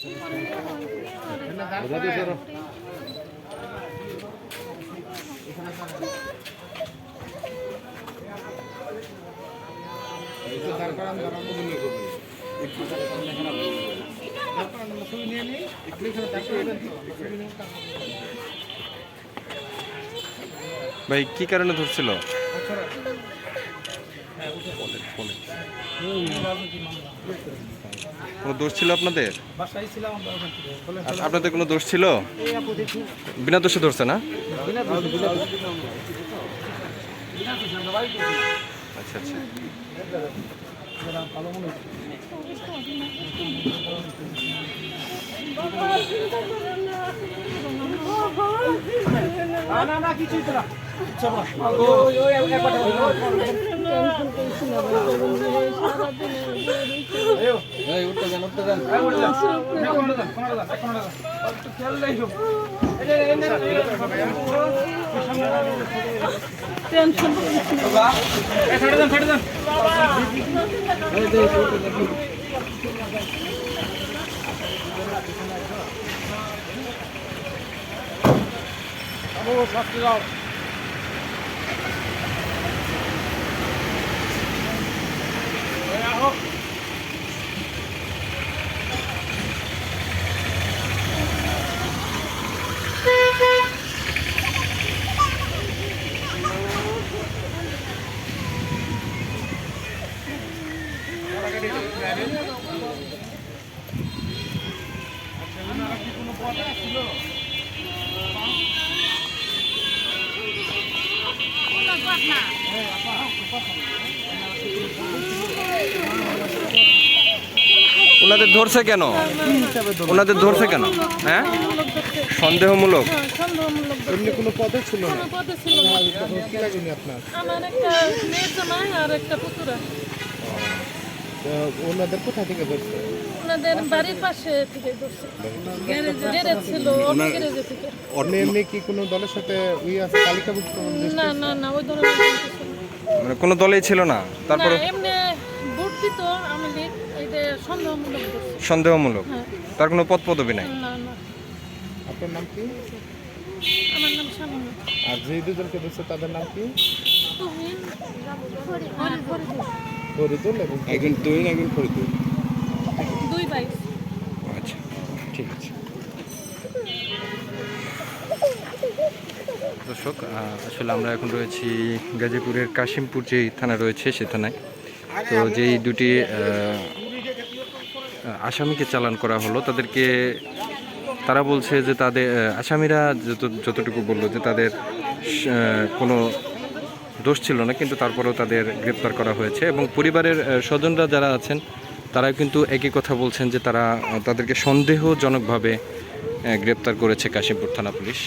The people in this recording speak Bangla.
ভাই কি কারণে ধরছিল? কোনো দোষ ছিল আপনাদের? আপনাদের কোনো দোষ ছিল? বিনা দোষে ধরছে না? আচ্ছা আচ্ছা। ওনাদের ধরছে কেন? ওনাদের ধরছে কেন? হ্যাঁ, সন্দেহমূলক। এমনি কোনো পদে ছিল না? কি লাগেনি আপনার? আমার একটা মেয়ের জামাই আর একটা পুতুরা। ওনাদের কোথা থেকে ধরছে? ওনাদের বাড়ির পাশে থেকে ধরছে, গ্যারেজ ছিল, গ্যারেজে থেকে। এমনি কি কোনো দলের সাথে আছে তালিকাভুক্ত? না না না, ওই ধরনের কিছু না। মানে কোনো দলেই ছিল না? তারপরে এমনি ভোট দিত আমি এইটা সন্দেহমূলক ধরছে। সন্দেহমূলক? হ্যাঁ। তার কোনো পদ পদবি নাই? না না। আপনার নাম কি? আমার নাম শামিমা। আর যে দুজনকে ধরছে তাদের নাম কি? তুহিন, ফরিদুল এবং একজন তুহিন, একজন ফরিদুল। দুই ভাই। আচ্ছা, ঠিক আছে। দর্শক, আসলে আমরা এখন রয়েছি গাজীপুরের কাশিমপুর যেই থানা রয়েছে সে থানায়। তো যেই দুটি আসামিকে চালান করা হলো, তাদেরকে তারা বলছে যে তাদের আসামিরা যতটুকু বললো যে তাদের কোনো দোষ ছিল না, কিন্তু তারপরেও তাদের গ্রেপ্তার করা হয়েছে। এবং পরিবারের স্বজনরা যারা আছেন তারা কিন্তু একই কথা বলছেন যে তাদেরকে সন্দেহজনকভাবে গ্রেপ্তার করেছে কাশিমপুর থানা পুলিশ।